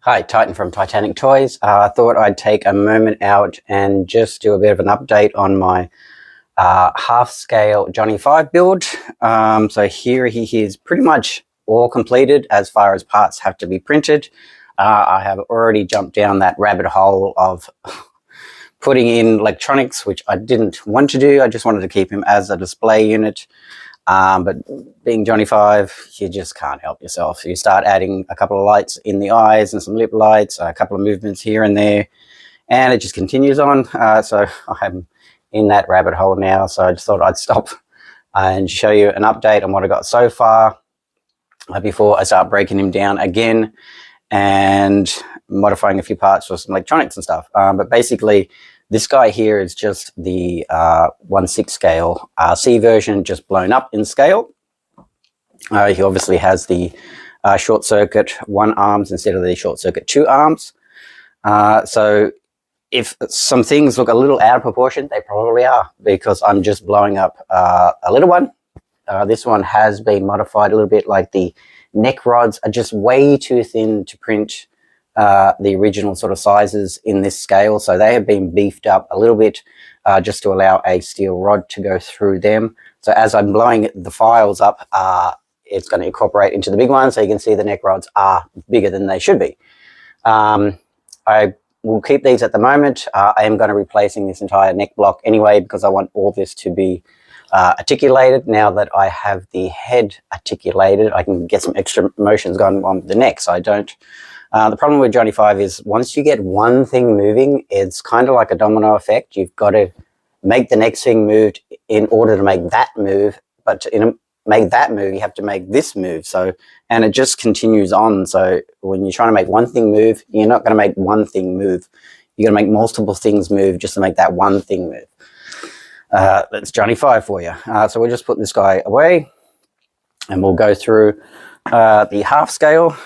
Hi, Titan from Titanic Toys. I thought I'd take a moment out and just do a bit of an update on my half-scale Johnny 5 build. So here he is pretty much all completed as far as parts have to be printed. I have already jumped down that rabbit hole of putting in electronics, which I didn't want to do. I just wanted to keep him as a display unit. But being Johnny 5, you just can't help yourself. You start adding a couple of lights in the eyes and some lip lights, a couple of movements here and there, and it just continues on. So I'm in that rabbit hole now. So I just thought I'd stop and show you an update on what I got so far before I start breaking him down again and modifying a few parts for some electronics and stuff. But basically, this guy here is just the 1/6 scale RC version, just blown up in scale. He obviously has the short circuit 1 arms instead of the short circuit 2 arms. So if some things look a little out of proportion, they probably are, because I'm just blowing up a little one. This one has been modified a little bit, like the neck rods are just way too thin to print the original sort of sizes in this scale, so they have been beefed up a little bit just to allow a steel rod to go through them. So as I'm blowing the files up, it's going to incorporate into the big one, so you can see the neck rods are bigger than they should be. I will keep these at the moment. I am going to be replacing this entire neck block anyway, because I want all this to be articulated. Now that I have the head articulated, I can get some extra motions going on the neck, so I don't. The problem with Johnny 5 is once you get one thing moving, it's kind of like a domino effect. You've got to make the next thing move in order to make that move, but to make that move, you have to make this move. So, and it just continues on. So when you're trying to make one thing move, you're not going to make one thing move. You're going to make multiple things move just to make that one thing move. That's Johnny 5 for you. So we'll just put this guy away and we'll go through the half scale.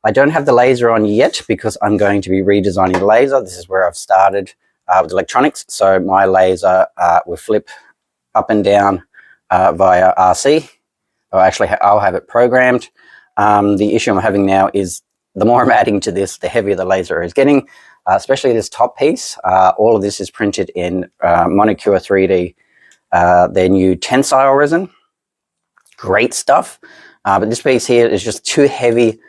I don't have the laser on yet because I'm going to be redesigning the laser. This is where I've started with electronics. So my laser will flip up and down via RC. Or actually, I'll have it programmed. The issue I'm having now is the more I'm adding to this, the heavier the laser is getting, especially this top piece. All of this is printed in Monocore 3D, their new tensile resin. Great stuff. But this piece here is just too heavy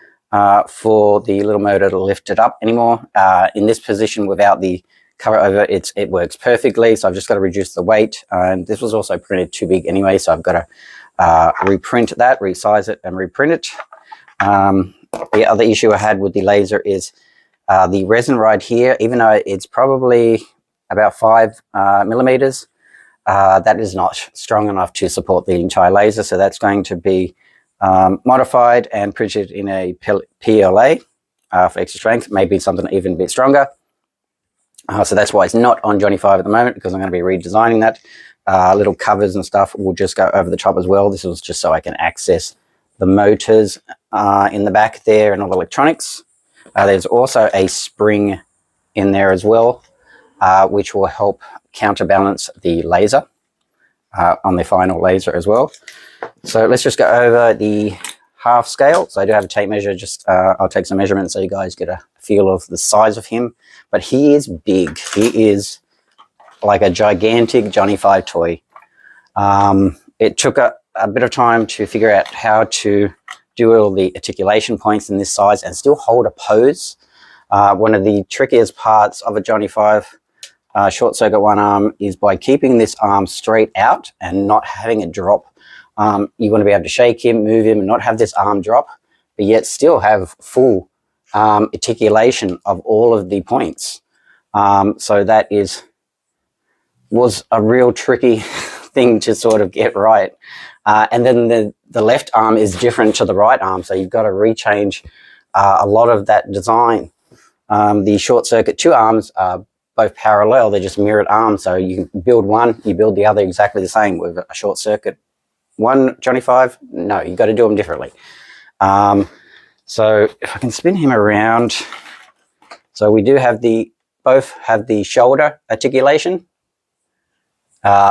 for the little motor to lift it up anymore. In this position without the cover over, it works perfectly. So I've just got to reduce the weight. And this was also printed too big anyway, so I've got to reprint that, resize it, and reprint it. The other issue I had with the laser is the resin right here, even though it's probably about 5 millimeters, that is not strong enough to support the entire laser. So that's going to be modified and printed in a PLA for extra strength, maybe something even a bit stronger. So that's why it's not on Johnny 5 at the moment, because I'm going to be redesigning that. Little covers and stuff will just go over the top as well. This was just so I can access the motors in the back there and all the electronics. There's also a spring in there as well, which will help counterbalance the laser on the final laser as well. So let's just go over the half scale. So I do have a tape measure. Just I'll take some measurements so you guys get a feel of the size of him. But he is big. He is like a gigantic Johnny 5 toy. It took a bit of time to figure out how to do all the articulation points in this size and still hold a pose. One of the trickiest parts of a Johnny 5 short circuit 1 arm is by keeping this arm straight out and not having it drop. You want to be able to shake him, move him, and not have this arm drop, but yet still have full articulation of all of the points. So that was a real tricky thing to sort of get right. And then the left arm is different to the right arm, so you've got to rechange a lot of that design. The short circuit 2 arms are both parallel, they're just mirrored arms, so you build one, you build the other exactly the same. With a short circuit 1 Johnny 5, no, you've got to do them differently. So if I can spin him around, so we do have both have the shoulder articulation.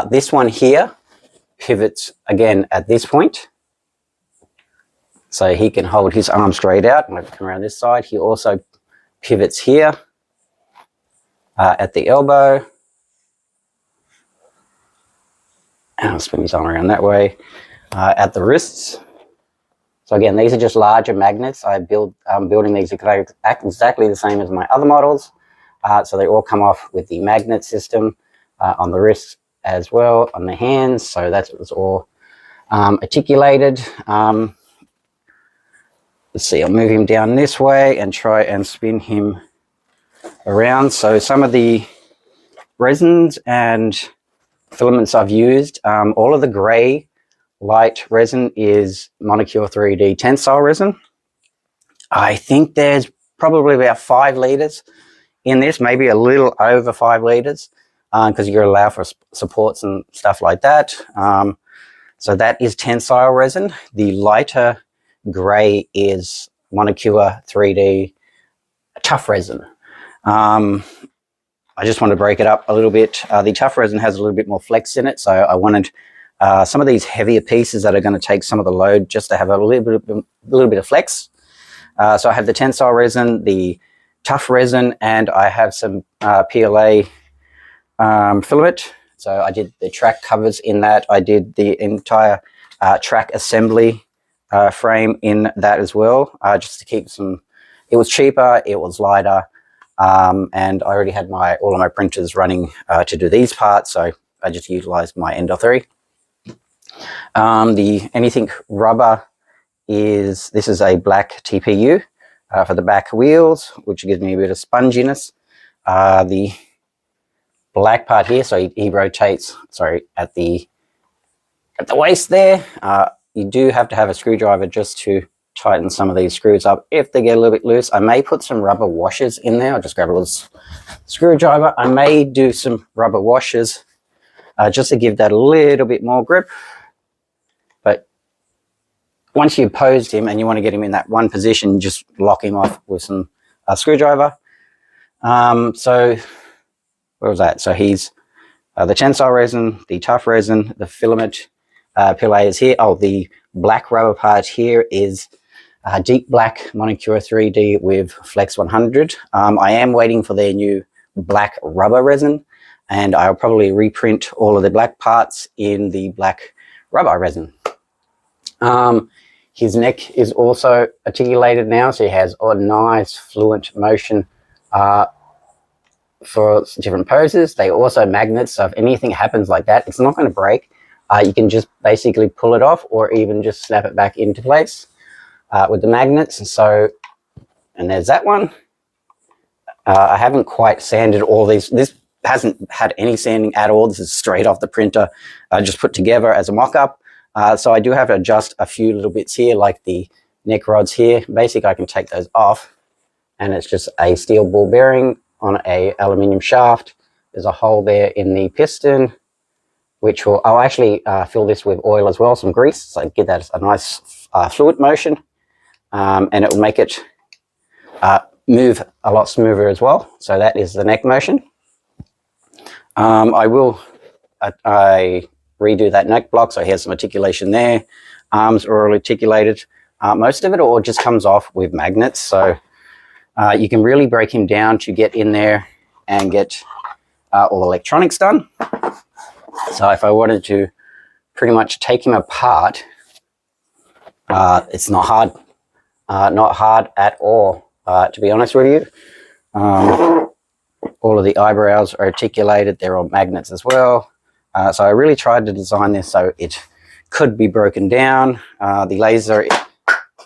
This one here pivots again at this point. so he can hold his arm straight out. I'm going to come around this side. He also pivots here at the elbow. And I'll spin his arm around that way. At the wrists. So again, these are just larger magnets. I'm building these exactly the same as my other models. So they all come off with the magnet system on the wrists as well, on the hands. So that's what's all articulated. Let's see, I'll move him down this way and try and spin him around. So some of the resins and filaments I've used, all of the gray light resin is Monocore 3D tensile resin. I think there's probably about 5 liters in this, maybe a little over 5 liters, because you're allowed for supports and stuff like that. So that is tensile resin. The lighter gray is Monocore 3D tough resin. I just want to break it up a little bit. The tough resin has a little bit more flex in it, so I wanted some of these heavier pieces that are going to take some of the load just to have a little bit of flex. So I have the tensile resin, the tough resin, and I have some PLA filament. So I did the track covers in that. I did the entire track assembly frame in that as well, just to keep some. It was cheaper, it was lighter, and I already had all of my printers running to do these parts, so I just utilized my Ender 3. The Anything rubber this is a black TPU for the back wheels, which gives me a bit of sponginess. The black part here, so he rotates, sorry, at the waist there. You do have to have a screwdriver just to tighten some of these screws up if they get a little bit loose. I may put some rubber washers in there. I'll just grab a little screwdriver. I may do some rubber washers just to give that a little bit more grip. But once you've posed him and you want to get him in that one position, just lock him off with some screwdriver. So where was that? So he's the tensile resin, the tough resin, the filament PLA is here. Oh, the black rubber part here is deep black Monocore 3D with Flex 100. I am waiting for their new black rubber resin, and I'll probably reprint all of the black parts in the black rubber resin. His neck is also articulated now, so he has a nice fluent motion for different poses. They also magnets, so if anything happens like that, it's not going to break. You can just basically pull it off or even just snap it back into place with the magnets. And there's that one. I haven't quite sanded all these. This hasn't had any sanding at all. This is straight off the printer, just put together as a mock-up. So I do have to adjust a few little bits here, like the neck rods here. Basically, I can take those off, and it's just a steel ball bearing on a aluminium shaft. There's a hole there in the piston, which I'll actually fill this with oil as well, some grease, so give that a nice fluid motion, and it will make it move a lot smoother as well. So that is the neck motion. I redo that neck block, so here's some articulation there. Arms are all articulated. Most of it all just comes off with magnets, so you can really break him down to get in there and get all electronics done. So if I wanted to pretty much take him apart, it's not hard at all, to be honest with you. All of the eyebrows are articulated. They're all magnets as well. So I really tried to design this so it could be broken down. The laser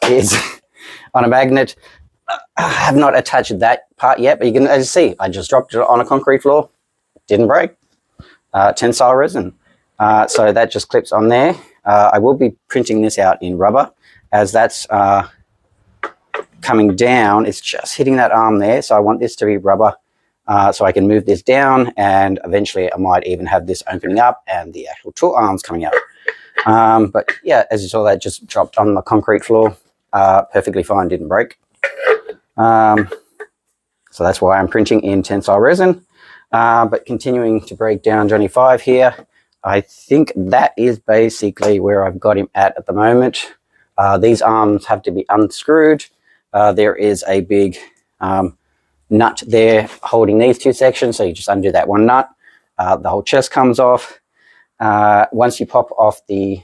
is on a magnet. I have not attached that part yet, but you can, as you see, I just dropped it on a concrete floor. Didn't break. Tensile resin. So that just clips on there. I will be printing this out in rubber, as that's coming down. It's just hitting that arm there. So I want this to be rubber, so I can move this down, and eventually I might even have this opening up and the actual tool arms coming out. But yeah, as you saw, that just dropped on the concrete floor. Perfectly fine, didn't break. So that's why I'm printing in tensile resin. But continuing to break down Johnny 5 here, I think that is basically where I've got him at the moment. These arms have to be unscrewed. There is a big nut there holding these two sections, so you just undo that one nut. The whole chest comes off. Once you pop off the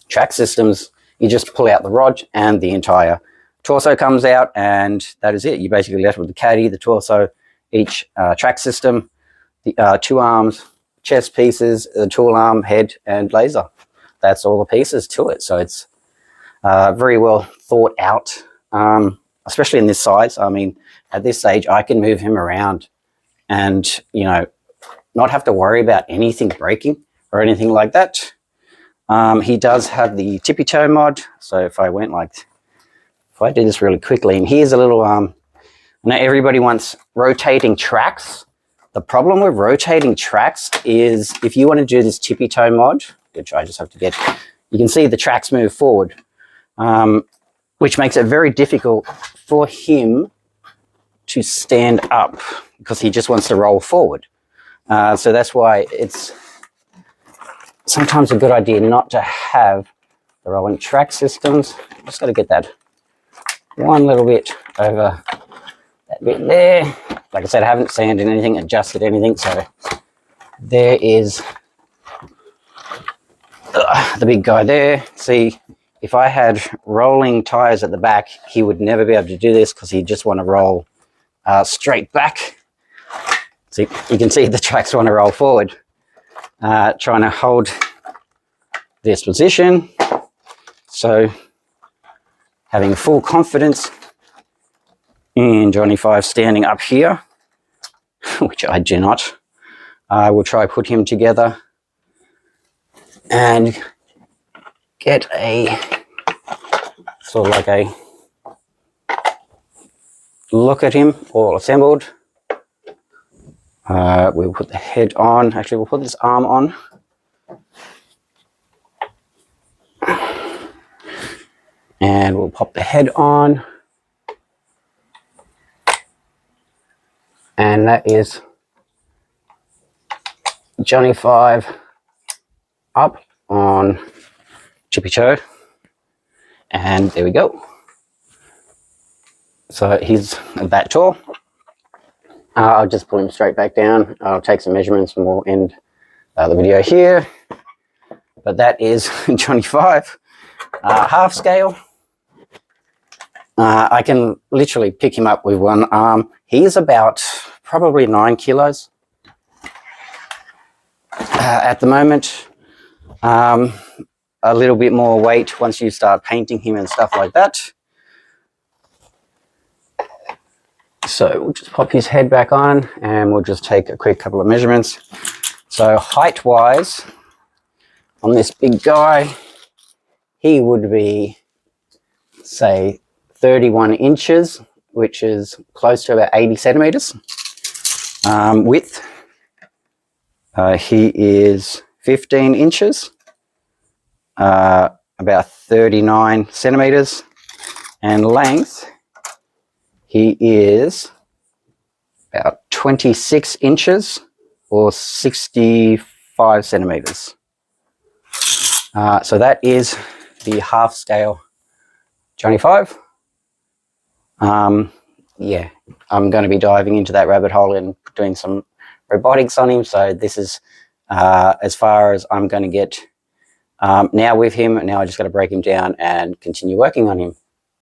track systems, you just pull out the rod and the entire torso comes out, and that is it. You're basically left with the caddy, the torso, each track system, the 2 arms, chest pieces, the tool arm, head, and laser. That's all the pieces to it. So it's very well thought out, especially in this size. I mean, at this stage, I can move him around and, you know, not have to worry about anything breaking or anything like that. He does have the tippy toe mod. So if I do this really quickly, and here's a little, I know everybody wants rotating tracks. The problem with rotating tracks is if you want to do this tippy toe mod, which I just have to get, you can see the tracks move forward, which makes it very difficult for him to stand up because he just wants to roll forward. So that's why it's sometimes a good idea not to have the rolling track systems. Just got to get that one little bit over that bit there. Like I said, I haven't sanded anything, adjusted anything, so there is the big guy there. See, if I had rolling tires at the back, he would never be able to do this because he'd just want to roll straight back. So you can see the tracks want to roll forward. Trying to hold this position. So having full confidence in Johnny 5 standing up here, which I do not. I will try put him together and get a sort of like a look at him all assembled. We'll put the head on. Actually, we'll put this arm on. And we'll pop the head on. And that is Johnny 5 up on tippy toe. And there we go. So he's that tall. I'll just pull him straight back down. I'll take some measurements and we'll end the video here. But that is Johnny 5 half scale. I can literally pick him up with one arm. He's about probably 9 kilos at the moment. A little bit more weight once you start painting him and stuff like that. So we'll just pop his head back on and we'll just take a quick couple of measurements. So height wise on this big guy, he would be, say, 31 inches, which is close to about 80 centimeters. Width, he is 15 inches, about 39 centimeters, and length, he is about 26 inches or 65 centimeters. So that is the half scale Johnny 5. Yeah, I'm going to be diving into that rabbit hole and doing some robotics on him. So this is as far as I'm going to get now with him. Now I just got to break him down and continue working on him.